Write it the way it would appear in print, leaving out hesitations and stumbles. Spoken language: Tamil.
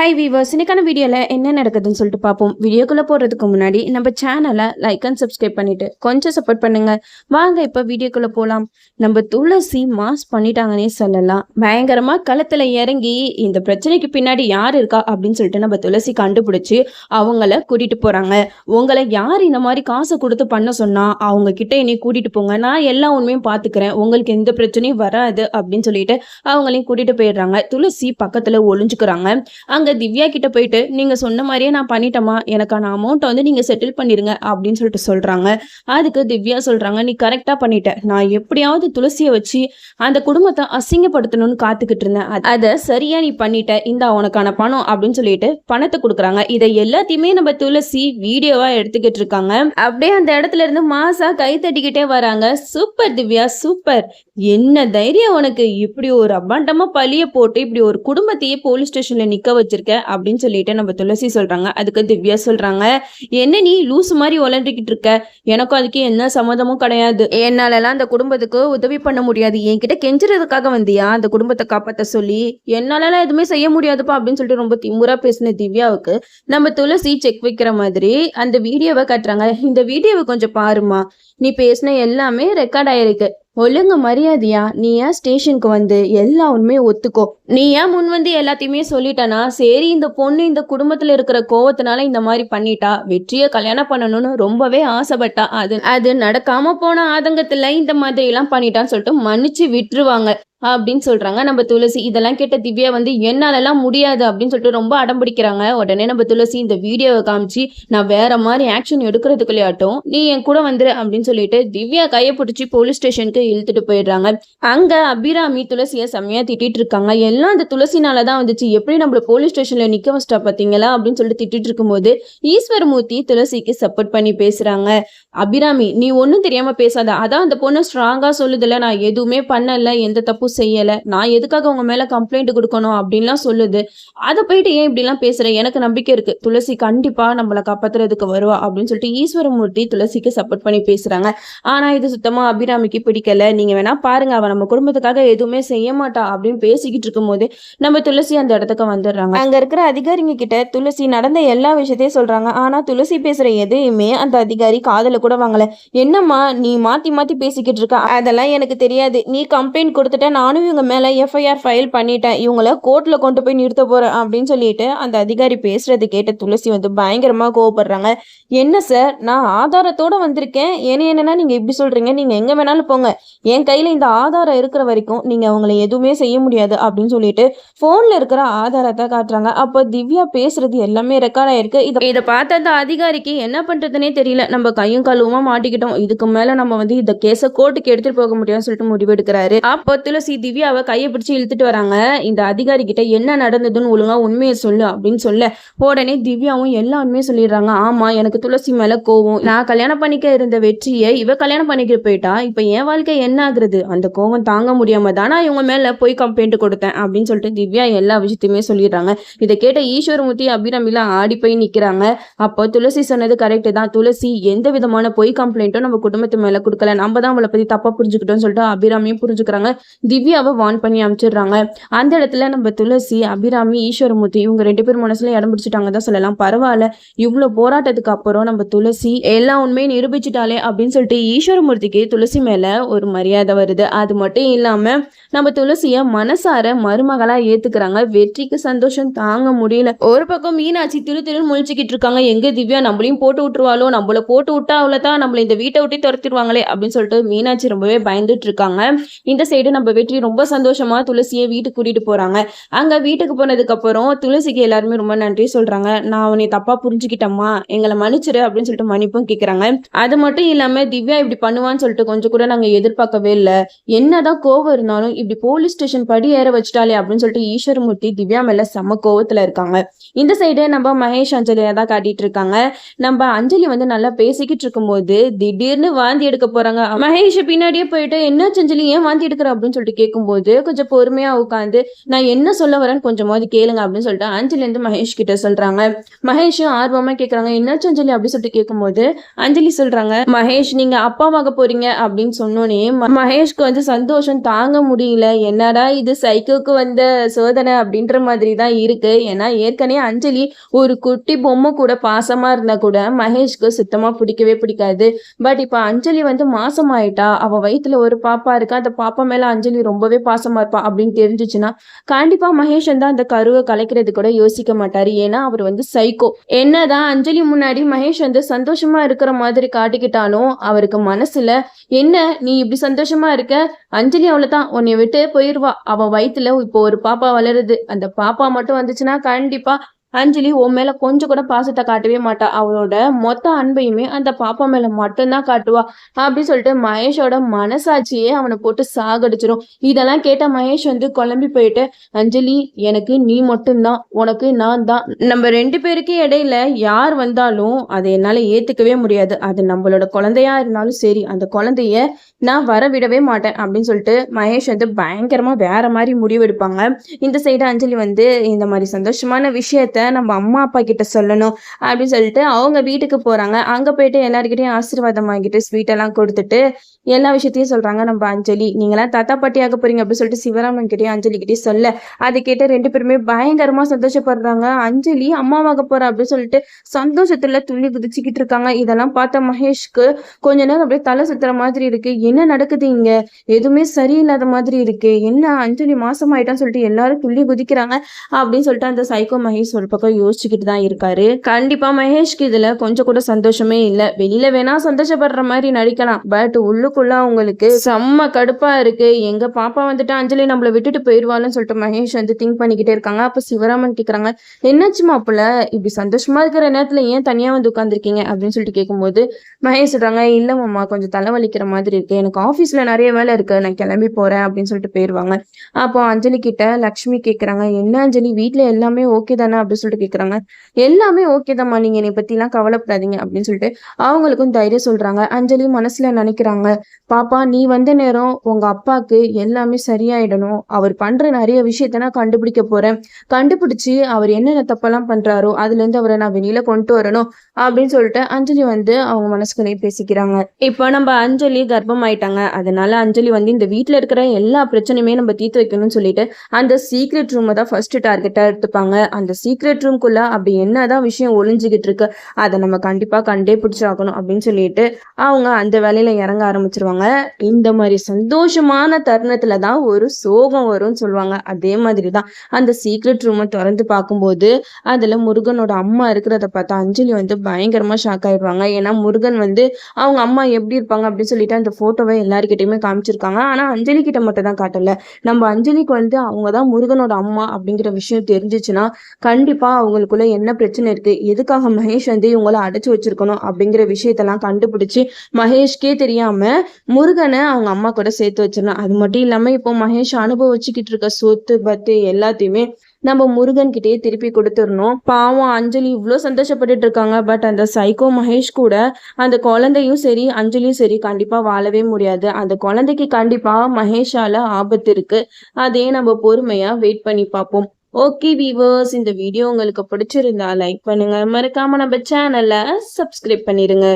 ஹாய் வீவர்ஸ், இன்னைக்கான வீடியோவில் என்ன நடக்குதுன்னு சொல்லிட்டு பார்ப்போம். வீடியோக்குள்ளே போகிறதுக்கு முன்னாடி நம்ம சேனலை லைக் அண்ட் சப்ஸ்கிரைப் பண்ணிவிட்டு கொஞ்சம் சப்போர்ட் பண்ணுங்கள். வாங்க இப்போ வீடியோக்குள்ளே போகலாம். நம்ம துளசி மாஸ் பண்ணிட்டாங்கன்னே சொல்லலாம். பயங்கரமாக களத்தில் இறங்கி இந்த பிரச்சனைக்கு பின்னாடி யார் இருக்கா அப்படின்னு சொல்லிட்டு நம்ம துளசி கண்டுபிடிச்சி அவங்கள கூட்டிகிட்டு போகிறாங்க. உங்களை யார் இந்த மாதிரி காசை கொடுத்து பண்ண சொன்னால் அவங்க கிட்ட என்னை கூட்டிகிட்டு போங்க, நான் எல்லா உண்மையும் பார்த்துக்கிறேன், உங்களுக்கு எந்த பிரச்சனையும் வராது அப்படின்னு சொல்லிட்டு அவங்களையும் கூட்டிகிட்டு போயிடுறாங்க. துளசி பக்கத்தில் ஒளிஞ்சுக்கிறாங்க. அங்கே திவ்யா கிட்ட போயிட்டு நீங்கள் சொன்ன மாதிரியே நான் பண்ணிட்டேமா, எனக்கான அமௌண்ட்டை வந்து நீங்கள் செட்டில் பண்ணிடுங்க அப்படின்னு சொல்லிட்டு சொல்கிறாங்க. அதுக்கு திவ்யா சொல்கிறாங்க, நீ கரெக்டாக பண்ணிட்ட, நான் எப்படியாவது துளசியை வச்சு அந்த குடும்பத்தை அசிங்கப்படுத்தணும்னு காத்துக்கிட்டு இருந்தேன், அதை சரியா நீ பண்ணிட்ட, இந்த உனக்கான பணம் அப்படின்னு சொல்லிட்டு பணத்தை கொடுக்குறாங்க. இதை எல்லாத்தையுமே நம்ம துளசி வீடியோவா எடுத்துக்கிட்டு இருக்காங்க. அப்படியே அந்த இடத்துல இருந்து மாசா கை தட்டிக்கிட்டே வராங்க. சூப்பர் திவ்யா, சூப்பர், என்ன தைரியம் உனக்கு, இப்படி ஒரு அபாண்டமா பழிய போட்டு இப்படி ஒரு குடும்பத்தையே போலீஸ் ஸ்டேஷன்ல நிக்க வச்சிருக்க அப்படின்னு சொல்லிட்டு நம்ம துளசி சொல்றாங்க. அதுக்கு திவ்யா சொல்றாங்க, என்ன நீ லூசு மாதிரி உளறிக்கிட்டு இருக்க, எனக்கும் அதுக்கு என்ன சம்மதமும் கிடையாது, என்னாலலாம் அந்த குடும்பத்துக்கு உதவி பண்ண முடியாது, என்கிட்ட கெஞ்சுறதுக்காக வந்தியா அந்த குடும்பத்தை காப்பாற்ற சொல்லி, என்னாலலாம் எதுவுமே செய்ய முடியாதுப்பா அப்படின்னு சொல்லிட்டு ரொம்ப திமுறா பேசின திவ்யாவுக்கு நம்ம துளசி செக் வைக்கிற மாதிரி அந்த வீடியோவை காட்டுறாங்க. இந்த வீடியோவை கொஞ்சம் பாருமா, நீ பேசின எல்லாமே ரெக்கார்ட் ஆயிருக்கு, ஒழுங்கு மரியாதையா நீ ஏன் ஸ்டேஷனுக்கு வந்து எல்லா உண்மையை ஒத்துக்கோ, நீ ஏன் முன் வந்து எல்லாத்தையுமே சொல்லிட்டனா, சரி இந்த பொண்ணு இந்த குடும்பத்துல இருக்கிற கோவத்தினால இந்த மாதிரி பண்ணிட்டா, வெற்றியை கல்யாணம் பண்ணணும்னு ரொம்பவே ஆசைப்பட்டா, அது நடக்காம போன ஆதங்கத்துல இந்த மாதிரி எல்லாம் பண்ணிட்டான்னு சொல்லிட்டு மன்னிச்சு விட்டுருவாங்க அப்படின்னு சொல்றாங்க நம்ம துளசி. இதெல்லாம் கேட்ட திவ்யா வந்து என்னாலலாம் முடியாது அப்படின்னு சொல்லிட்டு ரொம்ப அடம் பிடிக்கிறாங்க. உடனே நம்ம துளசி இந்த வீடியோவை காமிச்சு, நான் வேற மாதிரி ஆக்ஷன் எடுக்கிறதுக்குள்ளையாட்டும் நீ என் கூட வந்துரு அப்படின்னு சொல்லிட்டு திவ்யா கையை பிடிச்சி போலீஸ் ஸ்டேஷனுக்கு இழுத்துட்டு போயிடுறாங்க. அங்க அபிராமி துளசியை செம்மையா திட்டிட்டு இருக்காங்க. எல்லாம் அந்த துளசினாலதான் வந்துச்சு, எப்படி நம்மள போலீஸ் ஸ்டேஷன்ல நிக்க வச்சிட்டா பாத்தீங்களா அப்படின்னு சொல்லிட்டு திட்டிட்டு இருக்கும்போது ஈஸ்வரமூர்த்தி துளசிக்கு சப்போர்ட் பண்ணி பேசுறாங்க. அபிராமி, நீ ஒன்னும் தெரியாம பேசாத, அதான் அந்த பொண்ணு ஸ்ட்ராங்கா சொல்லுதுல, நான் எதுவுமே பண்ணல, எந்த தப்பு செய்யல, நான் எதுக்காக உங்க மேல கம்ப்ளைண்ட் கொடுக்கணும் அப்படின்லாம் சொல்லுது, அதை போயிட்டு ஏன் இப்படிலாம் பேசுற, எனக்கு நம்பிக்கை இருக்கு, துளசி கண்டிப்பா நம்மளை காப்பாத்துறதுக்கு வருவா அப்படின்னு சொல்லிட்டு ஈஸ்வரமூர்த்தி துளசிக்கு சப்போர்ட் பண்ணி பேசுறாங்க. ஆனா இது சுத்தமா அபிராமிக்கு பிடிக்கல. நீங்க வேணா பாருங்க, அவ நம்ம குடும்பத்துக்காக எதுவுமே செய்ய மாட்டா அப்படின்னு பேசிக்கிட்டு இருக்கும் போது நம்ம துளசி அந்த இடத்துக்கு வந்துடுறாங்க. அங்க இருக்கிற அதிகாரிங்க கிட்ட துளசி நடந்த எல்லா விஷயத்தையும் சொல்றாங்க. ஆனா துளசி பேசுற எதையுமே அந்த அதிகாரி காதல கூட வாங்கல. என்னம்மா நீ மாத்தி மாத்தி பேசிக்கிட்டு இருக்க, அதெல்லாம் எனக்கு தெரியாது, நீ கம்ப்ளைண்ட் கொடுத்துட்ட, நானும் இவங்க மேல எஃப்ஐஆர் ஃபைல் பண்ணிட்டேன், இவங்கள கோர்ட்ல கொண்டு போய் நிறுத்த போறேன் அப்படின்னு சொல்லிட்டு அந்த அதிகாரி பேசுறது கேட்ட துளசி வந்து பயங்கரமா கோவப்படுறாங்க. என்ன சார், நான் ஆதாரத்தோட வந்திருக்கேன், என்னன்னா நீங்க இப்படி சொல்றீங்க, நீங்க எங்க வேணாலும் போங்க, என் கையில இந்த ஆதாரம் இருக்கிற வரைக்கும் நீங்க அவங்களை எதுவுமே செய்ய முடியாது அப்படின்னு சொல்லிட்டு போன்ல இருக்கிற ஆதாரத்தை காட்டுறாங்க. அப்போ திவ்யா பேசுறது எல்லாமே ரெக்கார்ட் ஆயிருக்கு. இதை பார்த்த அந்த அதிகாரிக்கு என்ன பண்றதுன்னே தெரியல, நம்ம கையும் கழுவுமா மாட்டிக்கிட்டோம், இதுக்கு மேல நம்ம வந்து இந்த கேஸை கோர்ட்டுக்கு எடுத்துட்டு போக முடியும்னு சொல்லிட்டு முடிவெடுக்கிறாரு. அப்போ துளசி திவ்யாவை கையை பிடிச்சி இழுத்துட்டு வராங்க. இந்த அதிகாரி கிட்ட என்ன நடந்ததுன்னு ஒழுங்கா உண்மையை சொல்லு அப்படின்னு சொல்ல உடனே திவ்யாவும் எல்லா உண்மையும் சொல்லிடுறாங்க. ஆமா, எனக்கு துளசி மேல கோவம், நான் கல்யாணம் பண்ணிக்க இருந்த வெற்றியை இவ கல்யாணம் பண்ணிக்க போயிட்டா, இப்ப என் வாழ்க்கை என்ன ஆகுறது, அந்த கோவம் தாங்க முடியாம தானா இவங்க மேல போய் கம்ப்ளைண்ட் கொடுத்தேன் அப்படின்னு சொல்லிட்டு திவ்யா எல்லா விஷயத்தையுமே சொல்லிடுறாங்க. இதை கேட்ட ஈஸ்வரமூர்த்தி அபிராமில ஆடி போய் நிக்கிறாங்க. அப்போ துளசி சொன்னது கரெக்ட் தான், துளசி எந்த விதமான பொய் கம்ப்ளைண்ட்டும் நம்ம குடும்பத்து மேல கொடுக்கல, நம்ம தான் அவளை பத்தி தப்பா புரிஞ்சுக்கிட்டோம்னு சொல்லிட்டு அபிராமியும் புரிஞ்சுக்கிறாங்க. திவ்யாவை வார்ன் பண்ணி அனுப்பிச்சிடுறாங்க. அந்த இடத்துல நம்ம துளசி அபிராமி ஈஸ்வரமூர்த்தி இவங்க 2 பேர் மனசுல இடம் பிடிச்சிட்டாங்க தான் சொல்லலாம். பரவாயில்ல, இவ்வளவு போராட்டத்துக்கு அப்புறம் நம்ம துளசி எல்லா உண்மையை நிரூபிச்சுட்டாலே அப்படின்னு சொல்லிட்டு ஈஸ்வரமூர்த்திக்கு துளசி மேல ஒரு மரியாதை வருது. அது மட்டும் இல்லாம நம்ம துளசிய மனசார மருமகளா ஏத்துக்கிறாங்க. வெற்றிக்கு சந்தோஷம் தாங்க முடியல. ஒரு பக்கம் மீனாட்சி திரு முழிச்சுக்கிட்டு இருக்காங்க, எங்க திவ்யா நம்மளையும் போட்டு விட்டுருவாளோ, நம்மள போட்டு விட்டா அவ்வளவுதான், நம்மள இந்த வீட்டை விட்டு துரத்திடுவாங்களே அப்படின்னு சொல்லிட்டு மீனாட்சி ரொம்பவே பயந்துட்டு இருக்காங்க. இந்த சைடு நம்ம வெற்றி ரொம்ப சந்தோஷமா துளசியை வீட்டுக்கு கூட்டிட்டு போறாங்க. அங்க வீட்டுக்கு போனதுக்கு அப்புறம் துளசிக்கு எல்லாருமே ரொம்ப நன்றி சொல்றாங்க. நான் உன்னை தப்பா புரிஞ்சுக்கிட்டம்மா, எங்களை மன்னிச்சிரு அப்படின்னு சொல்லிட்டு மன்னிப்பும் கேட்கறாங்க. அது மட்டும் இல்லாம திவ்யா இப்படி பண்ணுவான்னு சொல்லிட்டு கொஞ்சம் கூட நாங்க எதிர்பார்க்கவே இல்லை, என்னதான் கோவம் இருந்தாலும் இப்படி போலீஸ் ஸ்டேஷன் படி ஏற வச்சுட்டாலே அப்படின்னு சொல்லிட்டு ஈஸ்வரமூர்த்தி திவ்யா மேல செம கோவத்துல இருக்காங்க. இந்த சைடு நம்ம மகேஷ் அஞ்சலியா தான் காட்டிட்டு இருக்காங்க. நம்ம அஞ்சலி வந்து நல்லா பேசிக்கிட்டு இருக்கும்போது திடீர்னு வாந்தி எடுக்க போறாங்க. மகேஷ் பின்னாடியே போயிட்டு என்ன அஞ்சலி ஏன் வாந்தி எடுக்கிற அப்படின்னு சொல்லிட்டு சொல்லிட்டு கேட்கும்போது கொஞ்சம் பொறுமையா உட்காந்து நான் என்ன சொல்ல வரேன்னு கொஞ்சமாவது கேளுங்க அப்படின்னு சொல்லிட்டு அஞ்சலி வந்து மகேஷ் கிட்ட சொல்றாங்க. மகேஷும் ஆர்வமா கேக்குறாங்க, என்னாச்சு அஞ்சலி அப்படி சொல்லிட்டு கேட்கும்போது அஞ்சலி சொல்றாங்க, மகேஷ் நீங்க அப்பாவாக போறீங்க அப்படின்னு சொன்னோனே மகேஷ்க்கு வந்து சந்தோஷம் தாங்க முடியல. என்னடா இது சைக்கோக்கு வந்த சோதனை அப்படின்ற மாதிரி தான் இருக்கு. ஏன்னா ஏற்கனவே அஞ்சலி ஒரு குட்டி பொம்மை கூட பாசமா இருந்தா கூட மகேஷ்க்கு சுத்தமா பிடிக்கவே பிடிக்காது. பட் இப்ப அஞ்சலி வந்து மாசம் ஆயிட்டா, அவ வயித்துல ஒரு பாப்பா இருக்கா, அந்த பாப்பா மேல அஞ்சலி ரொம்பவே பாசமா இருப்பா அப்படின்னு தெரிஞ்சுச்சுன்னா கண்டிப்பா மகேஷ் வந்து அந்த கருவை கலைக்கிறது கூட யோசிக்க மாட்டாரு. ஏன்னா அவர் வந்து சைக்கோ. என்னதான் அஞ்சலி முன்னாடி மகேஷ் வந்து சந்தோஷமா இருக்கிற மாதிரி காட்டிக்கிட்டாலும் அவருக்கு மனசுல என்ன நீ இப்படி சந்தோஷமா இருக்க, அஞ்சலி அவ்வளவுதான் உன்னை விட்டு போயிருவா, அவ வயித்துல இப்போ ஒரு பாப்பா வளருது, அந்த பாப்பா மட்டும் வந்துச்சுன்னா கண்டிப்பா அஞ்சலி உன் மேல கொஞ்சம் கூட பாசத்தை காட்டவே மாட்டா, அவளோட மொத்த அன்பையுமே அந்த பாப்பா மேல மட்டும்தான் காட்டுவா அப்படின்னு சொல்லிட்டு மகேஷோட மனசாட்சியே அவனை போட்டு சாகடிச்சிரும். இதெல்லாம் கேட்ட மகேஷ் வந்து குழம்பி போயிட்டு, அஞ்சலி எனக்கு நீ மட்டும்தான், உனக்கு நான் தான், நம்ம 2 பேருக்கு இடையில யார் வந்தாலும் அதை என்னால ஏத்துக்கவே முடியாது, அது நம்மளோட குழந்தையா இருந்தாலும் சரி, அந்த குழந்தைய நான் வர விடவே மாட்டேன் அப்படின்னு சொல்லிட்டு மகேஷ் வந்து பயங்கரமா வேற மாதிரி முடிவெடுப்பாங்க. இந்த சைடு அஞ்சலி வந்து இந்த மாதிரி சந்தோஷமான விஷயத்த நம்ம அம்மா அப்பா கிட்ட சொல்லணும் அப்படின்னு சொல்லிட்டு அவங்க வீட்டுக்கு போறாங்க. அங்க போயிட்டு எல்லாருக்கிட்டையும் ஆசீர்வாதம் வாங்கிட்டு ஸ்வீட் எல்லாம் கொடுத்துட்டு எல்லா விஷயத்தையும் சொல்றாங்க. நம்ம அஞ்சலி நீங்களாம் தாத்தா பாட்டியாக போறீங்க அப்படின்னு சொல்லிட்டு சிவராமன் கிட்டயும் அஞ்சலி கிட்டயும் சொல்ல அதை கேட்டு 2 பேருமே பயங்கரமா சந்தோஷப்படுறாங்க. அஞ்சலி அம்மாவாக போற அப்படின்னு சொல்லிட்டு சந்தோஷத்துல துள்ளி குதிச்சுக்கிட்டு இருக்காங்க. இதெல்லாம் பார்த்த மகேஷ்க்கு கொஞ்ச நேரம் அப்படியே தலை சுத்துற மாதிரி இருக்கு. என்ன நடக்குது இங்க, எதுவுமே சரியில்லாத மாதிரி இருக்கு, என்ன அஞ்சலி மாசமாயிட்டான்னு சொல்லிட்டு எல்லாரும் துள்ளி குதிக்கிறாங்க அப்படின்னு சொல்லிட்டு அந்த சைக்கோ மகேஷ் ஒரு பக்கம் யோசிச்சுக்கிட்டு தான் இருக்காரு. கண்டிப்பா மகேஷ்க்கு இதுல கொஞ்சம் கூட சந்தோஷமே இல்ல. வெளியில வேணா சந்தோஷப்படுற மாதிரி நடிக்கலாம், பட் உள்ளுக்குள்ள அவங்களுக்கு செம்ம கடுப்பா இருக்கு. எங்க பாப்பா வந்துட்டு அஞ்சலி நம்மள விட்டுட்டு போயிடுவாள்னு சொல்லிட்டு மகேஷ் வந்து திங்க் பண்ணிக்கிட்டே இருக்காங்க. அப்ப சிவராமன் கேக்குறாங்க, என்னாச்சு மாப்பிள்ள இப்படி சந்தோஷமா இருக்கிற நேரத்துல ஏன் தனியா வந்து உட்காந்துருக்கீங்க அப்படின்னு சொல்லிட்டு கேட்கும்போது மகேஷ் சொல்றாங்க, இல்ல மாமா கொஞ்சம் தலைவலிக்கிற மாதிரி இருக்கு, எனக்கு ஆஃபீஸ்ல நிறைய வேலை இருக்கு, நான் கிளம்பி போறேன் அப்படின்னு சொல்லிட்டு போயிடுவாங்க. அப்போ அஞ்சலி கிட்ட லக்ஷ்மி கேக்குறாங்க, என்ன அஞ்சலி வீட்டுல எல்லாமே ஓகே தானே அப்படின்னு சொல்லிட்டு கேக்குறாங்க. எல்லாமே ஓகே தான்மா, நீங்க என்னை பத்தி எல்லாம் கவலைப்படாதீங்க அப்படின்னு சொல்லிட்டு அவங்களுக்கும் தைரியம் சொல்றாங்க. அஞ்சலி மனசுல நினைக்கிறாங்க, பாப்பா நீ வந்த நேரம் உங்க அப்பாக்கு எல்லாமே சரியாயிடணும், அவர் பண்ற நிறைய விஷயத்த நான் கண்டுபிடிக்க போறேன், கண்டுபிடிச்சு அவர் என்னென்ன தப்பெல்லாம் பண்றாரோ அதுல இருந்து அவரை நான் வெளியில கொண்டு வரணும் அப்படின்னு சொல்லிட்டு அஞ்சலி வந்து அவங்க மனசுக்குள்ளே பேசிக்கிறாங்க. இப்போ நம்ம அஞ்சலி கர்ப்பம் ஆயிட்டாங்க, அதனால அஞ்சலி வந்து இந்த வீட்டுல இருக்கிற எல்லா பிரச்சனையுமே நம்ம தீர்த்து வைக்கணும்னு சொல்லிட்டு அந்த சீக்ரெட் ரூமை தான் ஃபர்ஸ்ட் டார்கெட்டா எடுத்துப்பாங்க. அந்த சீக்ரெட் ரூம்குள்ள அப்படி என்னதான் விஷயம் ஒளிஞ்சுக்கிட்டு இருக்கு, அதை நம்ம கண்டிப்பா கண்டே பிடிச்சாகணும் அப்படின்னு சொல்லிட்டு அவங்க அந்த வேலையில இறங்க ஆரம்பிச்சிருவாங்க. இந்த மாதிரி சந்தோஷமான தருணத்துல தான் ஒரு சோகம் வரும்னு சொல்லுவாங்க. அதே மாதிரிதான் அந்த சீக்ரெட் ரூமை திறந்து பார்க்கும்போது அதுல முருகனோட அம்மா இருக்கிறத பார்த்தா அஞ்சலி வந்து பயங்கரமா ஷாக் ஆயிடுவாங்க. ஏன்னா முருகன் வந்து அவங்க அம்மா எப்படி இருப்பாங்க அப்படின்னு சொல்லிட்டு அந்த போட்டோவை எல்லாருக்கிட்டையுமே காமிச்சிருக்காங்க. ஆனா அஞ்சலி கிட்ட மட்டும் தான் காட்டல. நம்ம அஞ்சலிக்கு வந்து அவங்கதான் முருகனோட அம்மா அப்படிங்கிற விஷயம் தெரிஞ்சிச்சுன்னா கண்டிப்பா அவங்களுக்குள்ள என்ன பிரச்சனை இருக்கு, எதுக்காக மகேஷ் வந்து இவங்கள அடைச்சு வச்சிருக்கணும் அப்படிங்கிற விஷயத்தெல்லாம் கண்டுபிடிச்சு மகேஷ்கே தெரியாம முருகனை அவங்க அம்மா கூட சேர்த்து வச்சிடணும். அது மட்டும் இல்லாம இப்போ மகேஷ் அனுபவிச்சுக்கிட்டு இருக்க சொத்து பத்து எல்லாத்தையுமே நம்ம முருகன் கிட்டே திருப்பி கொடுத்துடணும். பாவம் அஞ்சலி இவ்வளோ சந்தோஷப்பட்டுட்டு இருக்காங்க. பட் அந்த சைக்கோ மகேஷ் கூட அந்த குழந்தையும் சரி அஞ்சலியும் சரி கண்டிப்பா வாழவே முடியாது. அந்த குழந்தைக்கு கண்டிப்பா மகேஷால ஆபத்து இருக்கு. அதே நம்ம பொறுமையா வெயிட் பண்ணி பார்ப்போம். ஓகே வீவர்ஸ், இந்த வீடியோ உங்களுக்கு பிடிச்சிருந்தா லைக் பண்ணுங்க, மறக்காம நம்ம சேனலை சப்ஸ்கிரைப் பண்ணிடுங்க.